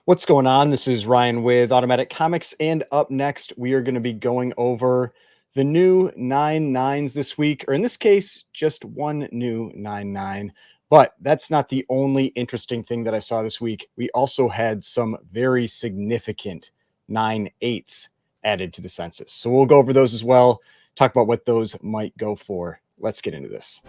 What's going on? This is Ryan with Automatic Comics, and up next, we are going to be going over the new 9.9s this week, or in this case, just one new 9.9. But that's not the only interesting thing that I saw this week. We also had some very significant 9.8s added to the census. So we'll go over those as well, talk about what those might go for. Let's get into this.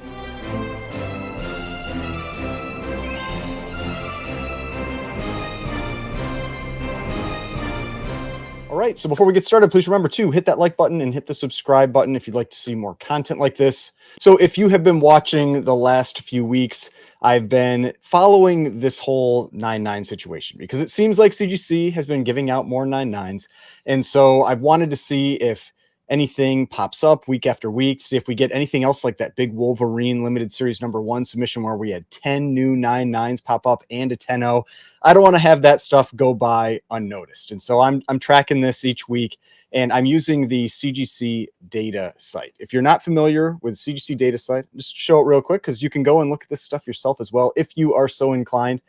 All right, so before we get started, please remember to hit that like button and hit the subscribe button if you'd like to see more content like this. So if you have been watching the last few weeks, I've been following this whole 9.9 situation because it seems like CGC has been giving out more 9.9s. And so I've wanted to see if anything pops up week after week, see if we get anything else like that big Wolverine limited series #1 submission where we had 10 new 9.9s pop up and a 10.0. I don't want to have that stuff go by unnoticed. And so I'm tracking this each week, and I'm using the CGC data site. If you're not familiar with CGC data site, just show it real quick because you can go and look at this stuff yourself as well if you are so inclined.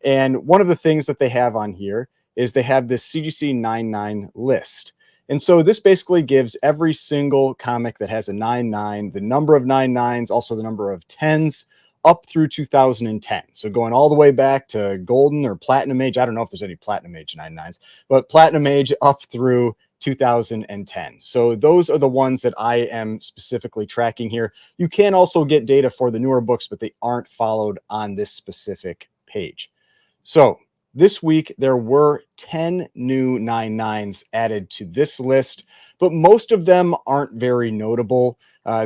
And one of the things that they have on here is they have this CGC 9.9 list. And so this basically gives every single comic that has a 9.9, the number of 9.9s, also the number of 10s, up through 2010. So going all the way back to golden or platinum age. I don't know if there's any platinum age 9.9s, but platinum age up through 2010. So those are the ones that I am specifically tracking here. You can also get data for the newer books, but they aren't followed on this specific page. So this week, there were 10 new 9.9s added to this list, but most of them aren't very notable.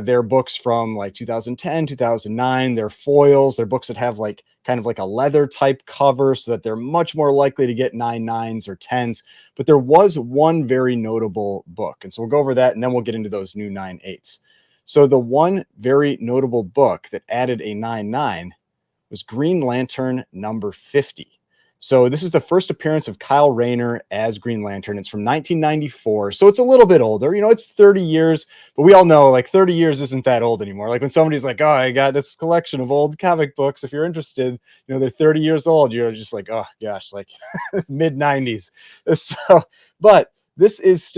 They're books from like 2010, 2009. They're foils. They're books that have like kind of like a leather type cover so that they're much more likely to get 9.9s or 10s. But there was one very notable book. And so we'll go over that and then we'll get into those new 9.8s. So the one very notable book that added a 9.9 was Green Lantern #50. So this is the first appearance of Kyle Rayner as Green Lantern. It's from 1994. So it's a little bit older. You know, it's 30 years, but we all know like 30 years isn't that old anymore. Like when somebody's like, oh, I got this collection of old comic books. If you're interested, you know, they're 30 years old. You're just like, oh gosh, like mid 90s. So, but this is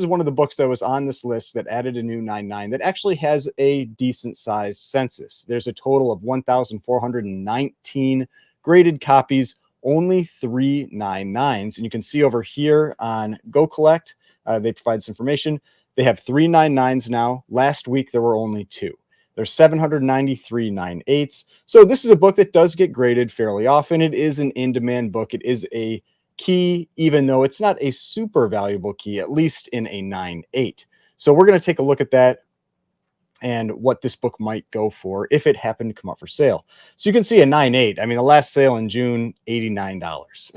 one of the books that was on this list that added a new 9.9 that actually has a decent sized census. There's a total of 1,419 graded copies, only 3 9.9s. And you can see over here on Go Collect, they provide this information. They have 3 9.9s now. Last week, there were only 2. There's 793 9.8s. So this is a book that does get graded fairly often. It is an in-demand book. It is a key, even though it's not a super valuable key, at least in a 9.8. So we're going to take a look at that and what this book might go for if it happened to come up for sale. So you can see a 9.8. I mean, the last sale in June, $89.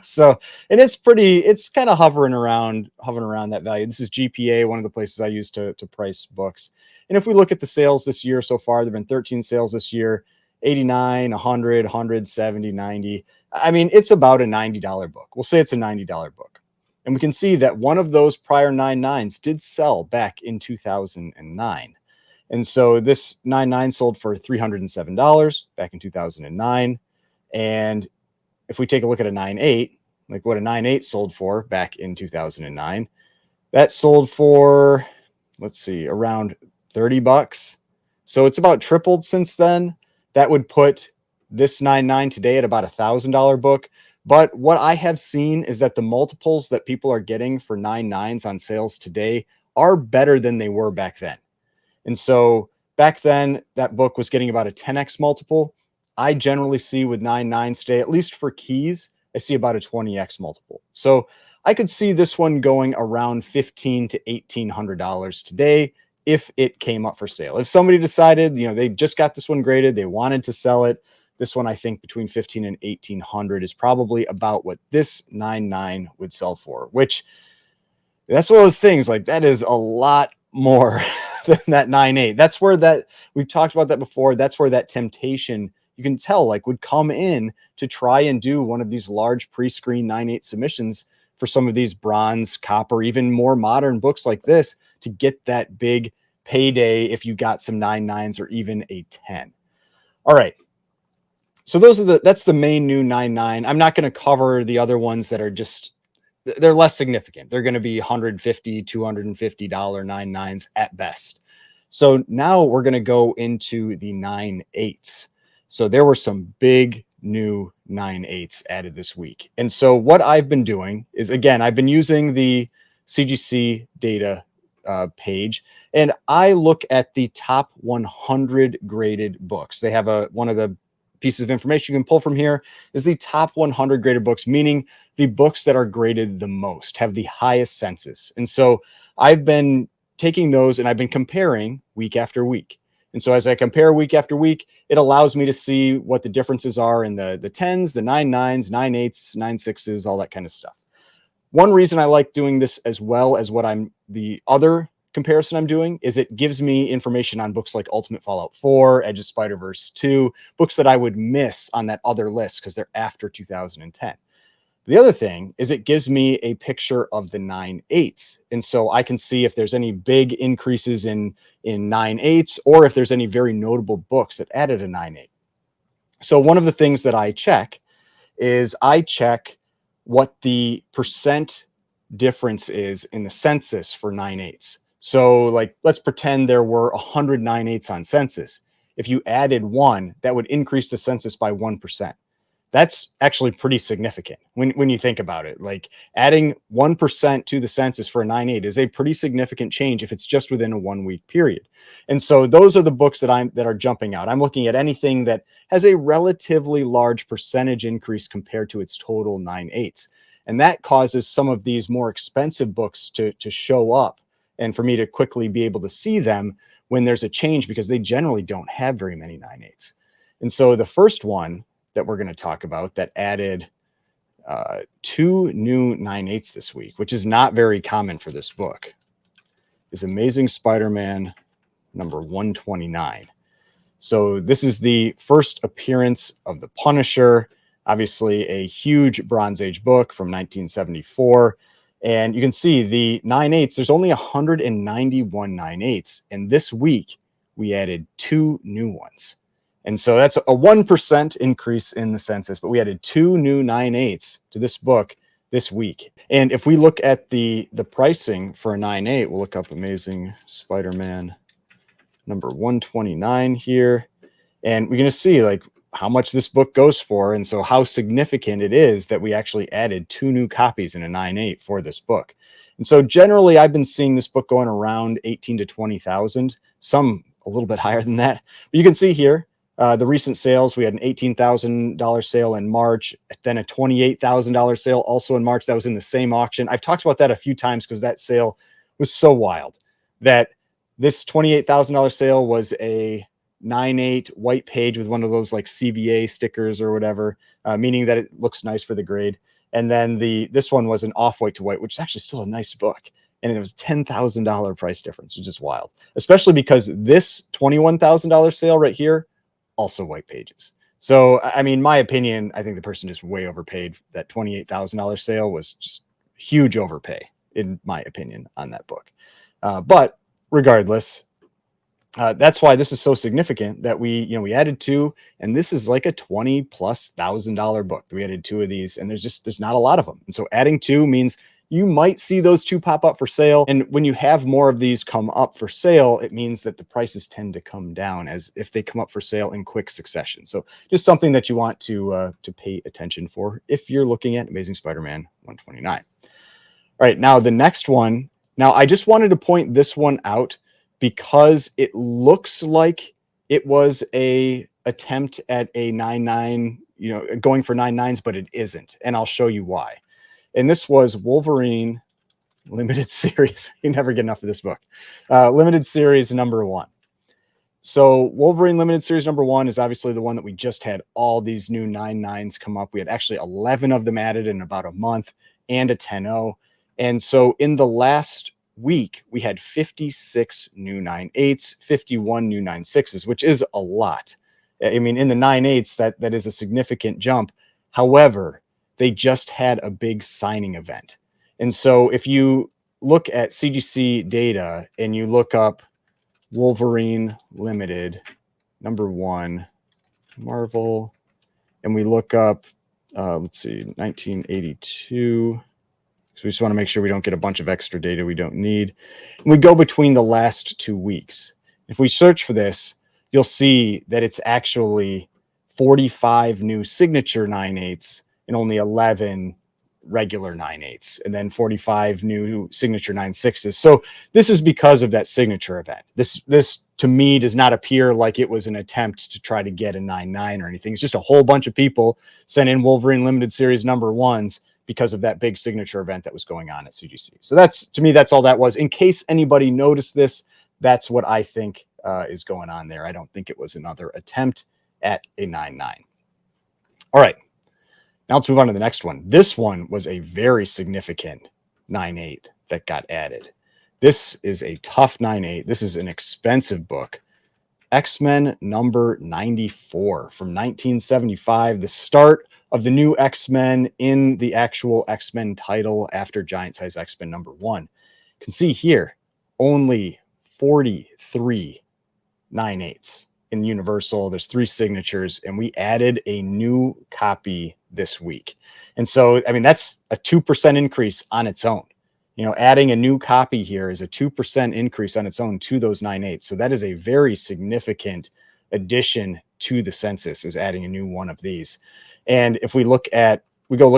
So, and it's kind of hovering around that value. This is GPA, one of the places I use to price books. And if we look at the sales this year so far, there've been 13 sales this year, 89, 100, 170, 90. I mean, it's about a $90 book. We'll say it's a $90 book. And we can see that one of those prior 9.9s did sell back in 2009. And so this 9.9 sold for $307 back in 2009. And if we take a look at a 9.8, like what a 9.8 sold for back in 2009, that sold for, let's see, around $30. So it's about tripled since then. That would put this 9.9 today at about $1,000 book. But what I have seen is that the multiples that people are getting for 9.9s on sales today are better than they were back then. And so back then, that book was getting about a 10x multiple. I generally see with 9.9s today, at least for keys, I see about a 20x multiple. So I could see this one going around $1,500 to $1,800 today if it came up for sale. If somebody decided, you know, they just got this one graded, they wanted to sell it, this one, I think between $1,500 and $1,800 is probably about what this 9.9 would sell for, which that's one of those things, like that is a lot more than that 9.8. That's where that, we've talked about that before. That's where that temptation, you can tell, like would come in to try and do one of these large pre-screen 9.8 submissions for some of these bronze, copper, even more modern books like this to get that big payday if you got some 9.9s or even a 10. All right. So that's the main new 9.9. I'm not going to cover the other ones that are just, they're less significant. They're going to be $150, $250 9.9s at best. So now we're going to go into the 9.8s. So there were some big new 9.8s added this week. And so what I've been doing is, again, I've been using the CGC data page, and I look at the top 100 graded books. They have one of the pieces of information you can pull from here is the top 100 graded books, meaning the books that are graded the most, have the highest census. And so I've been taking those and I've been comparing week after week. And so as I compare week after week, it allows me to see what the differences are in the 10s, the 9.9s, 9.8s, 9.6s, all that kind of stuff. One reason I like doing this as well as the other comparison I'm doing is it gives me information on books like Ultimate Fallout 4, Edge of Spider-Verse 2, books that I would miss on that other list because they're after 2010. The other thing is it gives me a picture of the 9.8s. And so I can see if there's any big increases in 9.8s or if there's any very notable books that added a 9.8. So one of the things that I check is I check what the percent difference is in the census for 9.8s. So like, let's pretend there were 100 9.8s on census. If you added one, that would increase the census by 1%. That's actually pretty significant when you think about it. Like adding 1% to the census for a 9.8 is a pretty significant change if it's just within a 1 week period. And so those are the books that are jumping out. I'm looking at anything that has a relatively large percentage increase compared to its total 9.8s. And that causes some of these more expensive books to show up and for me to quickly be able to see them when there's a change because they generally don't have very many 9.8s. And so the first one that we're going to talk about that added 2 new 9.8s this week, which is not very common for this book, is Amazing Spider-Man number 129. So this is the first appearance of the Punisher, obviously a huge Bronze Age book from 1974. And you can see the 9.8s, there's only 191 9.8s. And this week we added 2 new ones. And so that's a 1% increase in the census, but we added 2 new 9.8s to this book this week. And if we look at the pricing for a 9.8, we'll look up Amazing Spider-Man number 129 here. And we're going to see like how much this book goes for. And so how significant it is that we actually added 2 new copies in a 9.8 for this book. And so generally I've been seeing this book going around 18 to 20,000, some a little bit higher than that. But you can see here, the recent sales, we had an $18,000 sale in March, then a $28,000 sale also in March. That was in the same auction. I've talked about that a few times because that sale was so wild that this $28,000 sale was a 9.8 white page with one of those like CVA stickers or whatever, meaning that it looks nice for the grade. And then this one was an off-white to white, which is actually still a nice book. And it was $10,000 price difference, which is wild, especially because this $21,000 sale right here, also white pages. So, I mean, my opinion, I think the person just way overpaid. That $28,000 sale was just huge overpay, in my opinion, on that book. But regardless, that's why this is so significant that we added 2, and this is like a $20,000+ book. We added 2 of these, and there's not a lot of them. And so adding 2 means you might see those 2 pop up for sale. And when you have more of these come up for sale, it means that the prices tend to come down as if they come up for sale in quick succession. So just something that you want to pay attention for if you're looking at Amazing Spider-Man 129. All right, now the next one. Now I just wanted to point this one out because it looks like it was a attempt at a 9.9, going for 9.9s, but it isn't. And I'll show you why. And this was Wolverine limited series. You never get enough of this book. Limited series number 1. So Wolverine limited series number 1 is obviously the one that we just had all these new 9.9s come up. We had actually 11 of them added in about a month and a 10.0. And so in the last week, we had 56 new 9.8s, 51 new 9.6s, which is a lot. I mean, in the 9.8s, that is a significant jump. However, they just had a big signing event. And so if you look at CGC data and you look up Wolverine Limited, number 1, Marvel and we look up, let's see, 1982. So we just want to make sure we don't get a bunch of extra data we don't need. And we go between the last 2 weeks. If we search for this, you'll see that it's actually 45 new signature 9/8 and only 11 regular 9/8, and then 45 new signature 9/6s. So this is because of that signature event. This to me does not appear like it was an attempt to try to get a 9/9 or anything. It's just a whole bunch of people sent in Wolverine limited series number ones because of that big signature event that was going on at CGC. So that's, to me, that's all that was. In case anybody noticed this, that's what I think is going on there. I don't think it was another attempt at a 9/9. All right, now let's move on to the next one. This one was a very significant 9/8 that got added. This is a tough 9/8. This is an expensive book. X-Men number 94 from 1975, the start of the new X-Men in the actual X-Men title after Giant Size X-Men number 1. You can see here, only 43 9/8 in Universal. There's 3 signatures, and we added a new copy this week. And so, I mean, that's a 2% increase on its own. You know, adding a new copy here is a 2% increase on its own to those 9/8. So that is a very significant addition to the census, is adding a new one of these. And if we go look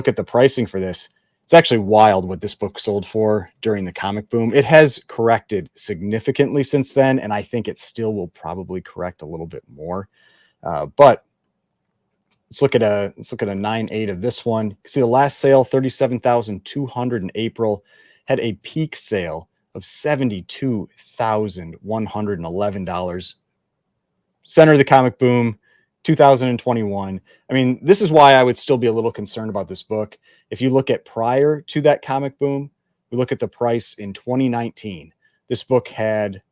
at the pricing for this, it's actually wild what this book sold for during the comic boom. It has corrected significantly since then, and I think it still will probably correct a little bit more. But let's look at a 9/8 of this one. See the last sale, $37,200 in April, had a peak sale of $72,111. Center of the comic boom, 2021. I mean, this is why I would still be a little concerned about this book. If you look at prior to that comic boom, we look at the price in 2019. This book had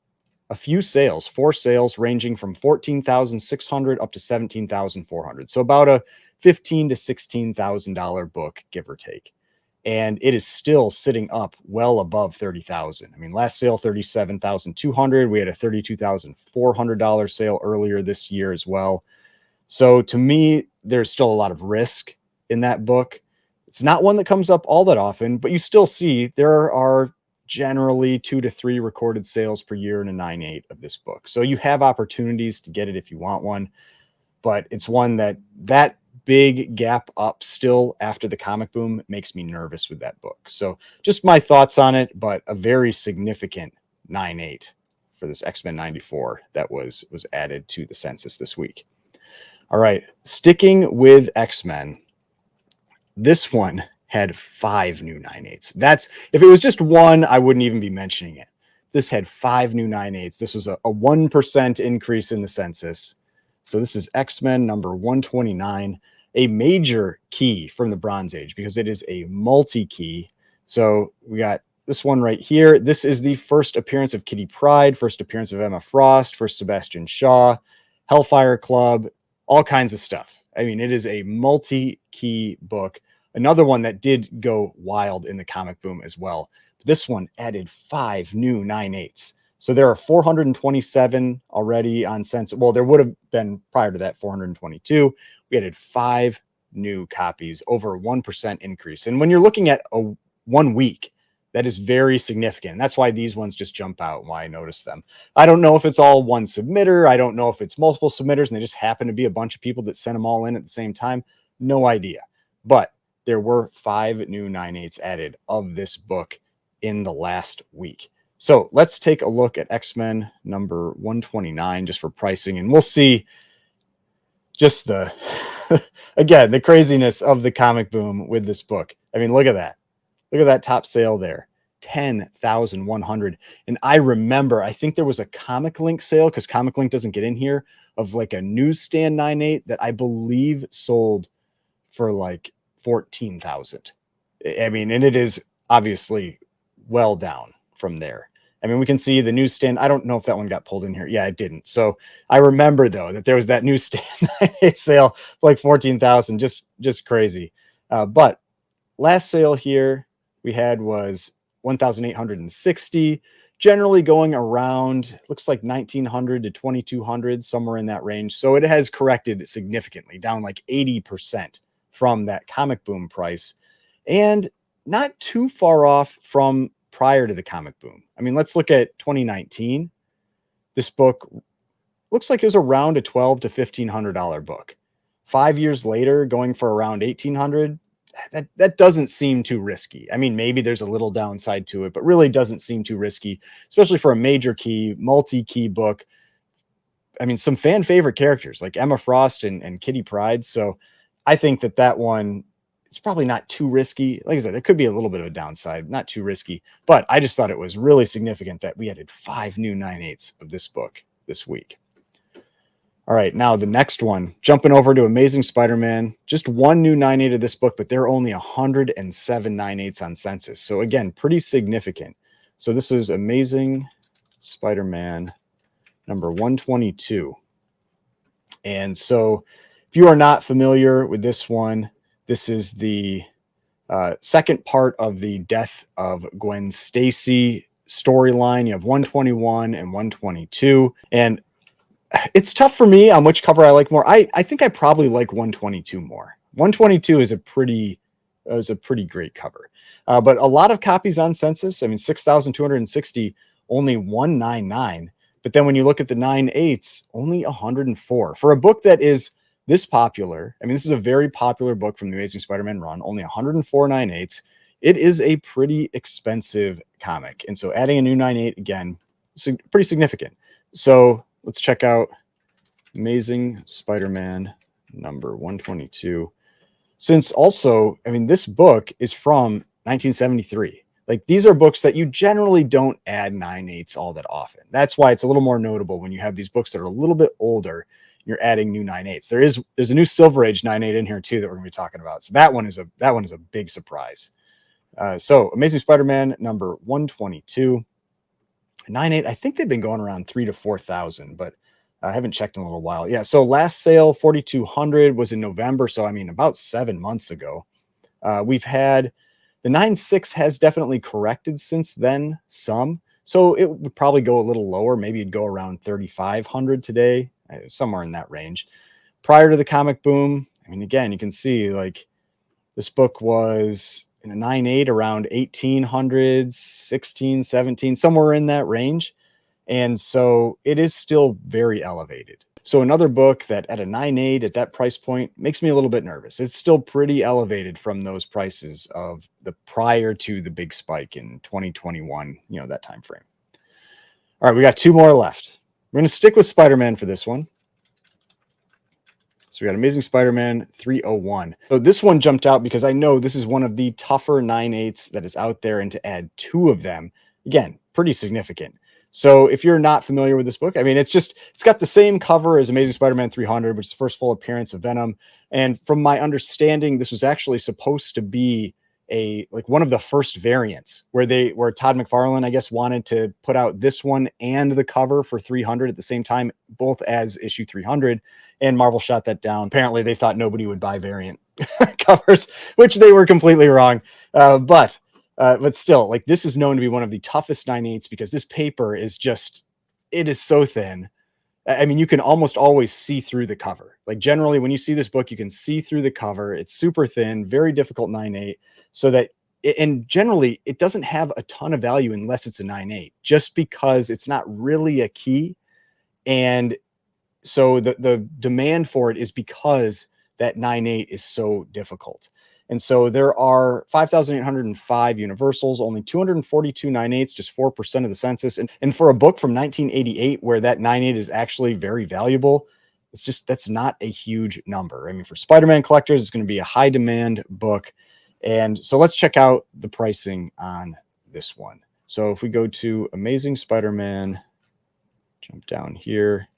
a few sales, 4 sales ranging from $14,600 up to $17,400. So about a $15,000 to $16,000 book, give or take. And it is still sitting up well above 30,000. I mean, last sale, 37,200. We had a $32,400 sale earlier this year as well. So to me, there's still a lot of risk in that book. It's not one that comes up all that often, but you still see there are generally 2 to 3 recorded sales per year in a 9/8 of this book. So you have opportunities to get it if you want one, but it's one that big gap up still after the comic boom makes me nervous with that book. So just my thoughts on it, but a very significant 9/8 for this X-Men 94 that was added to the census this week. All right, sticking with X-Men, this one had 5 new 9/8s. That's, if it was just one, I wouldn't even be mentioning it. This had 5 new 9/8s. This was a 1% increase in the census. So this is X-Men number 129, a major key from the Bronze Age because it is a multi-key. So we got this one right here. This is the first appearance of Kitty Pryde, first appearance of Emma Frost, first Sebastian Shaw, Hellfire Club, all kinds of stuff. I mean, it is a multi-key book. Another one that did go wild in the comic boom as well. This one added 5 new 9/8s. So there are 427 already on census. Well, there would have been prior to that 422. We added 5 new copies, over a 1% increase. And when you're looking at a 1 week, that is very significant. And that's why these ones just jump out and why I noticed them. I don't know if it's all one submitter. I don't know if it's multiple submitters and they just happen to be a bunch of people that sent them all in at the same time. No idea. But there were 5 new 9/8s added of this book in the last week. So let's take a look at X-Men number 129 just for pricing, and we'll see just the, again, the craziness of the comic boom with this book. I mean, look at that. Look at that top sale there, 10,100. And I remember, I think there was a Comic Link sale, because Comic Link doesn't get in here, of like a newsstand 9/8 that I believe sold for like 14,000. I mean, and it is obviously well down from there. I mean, we can see the newsstand. I don't know if that one got pulled in here. Yeah, it didn't. So I remember though that there was that newsstand 9/8 sale for like 14,000. Just crazy. But last sale here we had was 1,860. generally going around, looks like 1900 to 2200, somewhere in that range. So it has corrected significantly, down like 80% from that comic boom price, and not too far off from prior to the comic boom. I mean, let's look at 2019. This book looks like it was around a $1,200 to $1,500 book. 5 years later, going for around 1,800. That doesn't seem too risky. I mean, maybe there's a little downside to it, but really doesn't seem too risky, especially for a major key, multi-key book. I mean, some fan favorite characters like Emma Frost and Kitty Pryde. So I think that one, it's probably not too risky. Like I said, there could be a little bit of a downside, not too risky, but I just thought it was really significant that we added 5 new 9/8 of this book this week. All right, now the next one, jumping over to Amazing Spider-Man, just 1 new 9/8 of this book, but there are only 107 9/8 on census. So again, pretty significant. So this is Amazing Spider-Man number 122. And so if you are not familiar with this one, this is the second part of the Death of Gwen Stacy storyline. You have 121 and 122. And it's tough for me on which cover I like more. I think I probably like 122 more. 122 is a pretty great cover. But a lot of copies on census. I mean, 6,260, only 199. But then when you look at the 9/8, only 104. For a book that is this popular, I mean, this is a very popular book from the Amazing Spider-Man run, only 104 9/8. It is a pretty expensive comic. And so adding a new 9/8, again, pretty significant. So let's check out Amazing Spider-Man number 122. Since also, I mean, this book is from 1973. Like, these are books that you generally don't add 9/8 all that often. That's why it's a little more notable when you have these books that are a little bit older, you're adding new 9/8. There's a new Silver Age 9/8 in here too that we're going to be talking about. So that one is a big surprise. So Amazing Spider-Man number 122. 9/8, I think they've been going around 3,000 to 4,000, but I haven't checked in a little while. Yeah, so last sale 4,200 was in November, so I mean about 7 months ago. We've had the 9/6 has definitely corrected since then, some. So it would probably go a little lower. Maybe it'd go around 3,500 today, somewhere in that range. Prior to the comic boom, I mean, again, you can see like this book was in a 9/8 around 1,800s, 16, 17, somewhere in that range. And so it is still very elevated. So another book that at a 9/8 at that price point makes me a little bit nervous. It's still pretty elevated from those prices of the prior to the big spike in 2021, that time frame. All right, we got 2 more left. We're going to stick with Spider-Man for this one. So we got Amazing Spider-Man 301. So this one jumped out because I know this is one of the tougher 9/8s that is out there, and to add 2 of them, again, pretty significant. So if you're not familiar with this book, I mean, it's got the same cover as Amazing Spider-Man 300, which is the first full appearance of Venom. And from my understanding, this was actually supposed to be one of the first variants where Todd McFarlane, I guess, wanted to put out this one and the cover for 300 at the same time, both as issue 300, and Marvel shot that down. Apparently they thought nobody would buy variant covers, which they were completely wrong. But still, like, this is known to be one of the toughest 9/8s because this paper is it is so thin. I mean, you can almost always see through the cover. Like, generally, when you see this book, you can see through the cover. It's super thin, very difficult 9/8. And generally, it doesn't have a ton of value unless it's a 9/8, just because it's not really a key. And so the demand for it is because that 9/8 is so difficult. And so there are 5,805 universals, only 242 9/8, just 4% of the census. And for a book from 1988 where that 9/8 is actually very valuable, that's not a huge number. I mean, for Spider-Man collectors, it's going to be a high demand book. And so let's check out the pricing on this one. So if we go to Amazing Spider-Man, jump down here,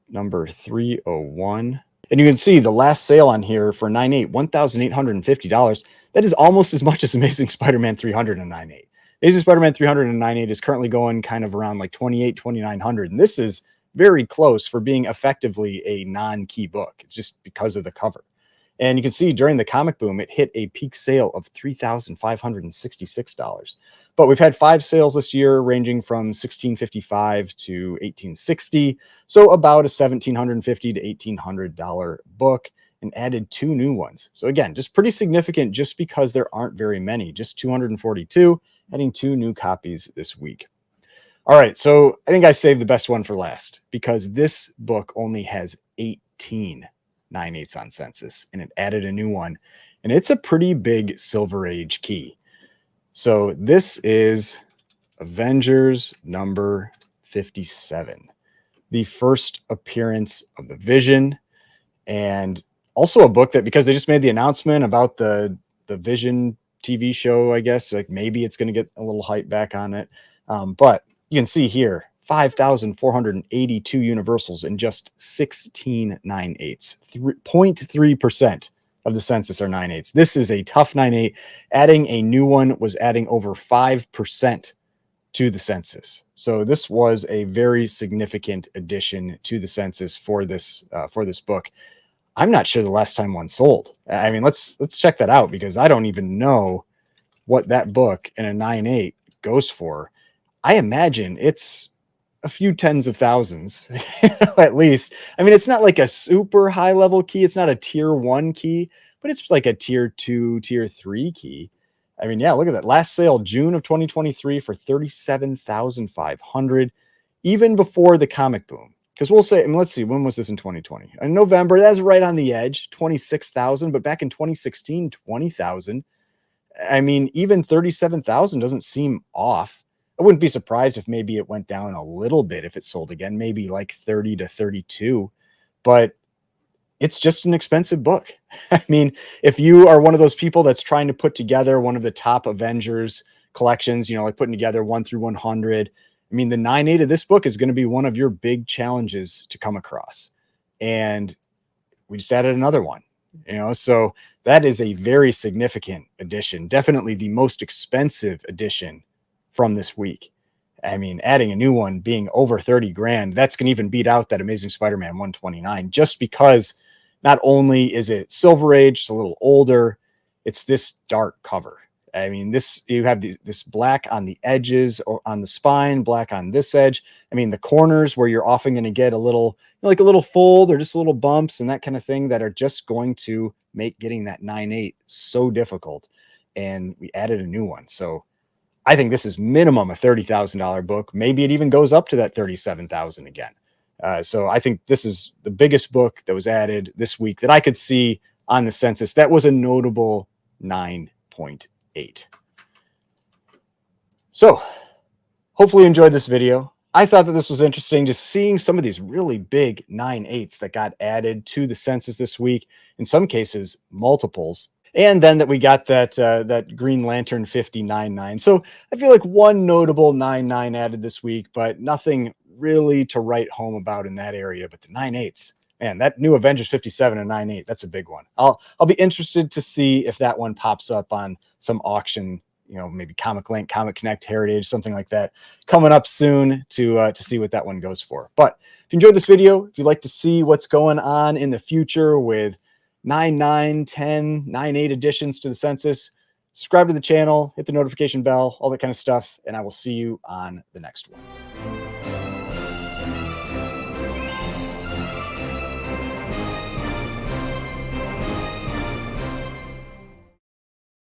number 301. And you can see the last sale on here for 9/8, $1,850. That is almost as much as Amazing Spider-Man 300 and 9/8. Amazing Spider-Man 300 and 9/8 is currently going kind of around like 28, 2,900. And this is very close for being effectively a non-key book. It's just because of the cover. And you can see during the comic boom, it hit a peak sale of $3,566. But we've had 5 sales this year ranging from 1655 to 1860. So about a $1,750 to $1,800 book, and added 2 new ones. So again, just pretty significant just because there aren't very many, just 242, adding 2 new copies this week. All right, so I think I saved the best one for last because this book only has 18 9/8 on census, and it added a new one, and it's a pretty big Silver Age key. So this is Avengers number 57, the first appearance of the Vision, and also a book that, because they just made the announcement about the Vision TV show, I guess, like maybe it's going to get a little hype back on it. But you can see here 5,482 universals in just 16 9/8. 0.3% of the census are 9/8. This is a tough 9/8. Adding a new one was adding over 5% to the census. So this was a very significant addition to the census for this book. I'm not sure the last time one sold. I mean, let's check that out because I don't even know what that book in a 9/8 goes for. I imagine it's a few tens of thousands at least. I mean, it's not like a super high level key. It's not a tier 1 key, but it's like a tier 2, tier 3 key. I mean, yeah, look at that. Last sale, June of 2023 for 37,500, even before the comic boom. Because we'll say, I mean, let's see, when was this in 2020? In November, that's right on the edge, 26,000. But back in 2016, 20,000. I mean, even 37,000 doesn't seem off. I wouldn't be surprised if maybe it went down a little bit if it sold again, maybe like 30 to 32. But it's just an expensive book. I mean, if you are one of those people that's trying to put together one of the top Avengers collections, you know, like putting together 1 through 100, I mean, the 9/8 of this book is going to be one of your big challenges to come across. And we just added another one, you know, so that is a very significant addition. Definitely the most expensive addition from this week. I mean, adding a new one being over 30 grand, that's going to even beat out that Amazing Spider-Man 129, just because not only is it Silver Age, it's a little older, it's this dark cover. I mean, this, you have this black on the edges or on the spine, black on this edge. I mean, the corners where you're often going to get a little, you know, like a little fold or just little bumps and that kind of thing that are just going to make getting that 9/8 so difficult. And we added a new one. So I think this is minimum a $30,000 book. Maybe it even goes up to that 37,000 again. So I think this is the biggest book that was added this week that I could see on the census. That was a notable 9.8. So hopefully you enjoyed this video. I thought that this was interesting, just seeing some of these really big 9/8s that got added to the census this week. In some cases, multiples. And then that we got that Green Lantern 59.9. So I feel like one notable 9/9 added this week, but nothing really to write home about in that area. But the 9/8s, man, that new Avengers 57 and 9/8, that's a big one. I'll be interested to see if that one pops up on some auction, you know, maybe Comic Link, Comic Connect, Heritage, something like that, coming up soon to see what that one goes for. But if you enjoyed this video, if you'd like to see what's going on in the future with 9/9, 10, 9/8 additions to the census, subscribe to the channel, hit the notification bell, all that kind of stuff, and I will see you on the next one.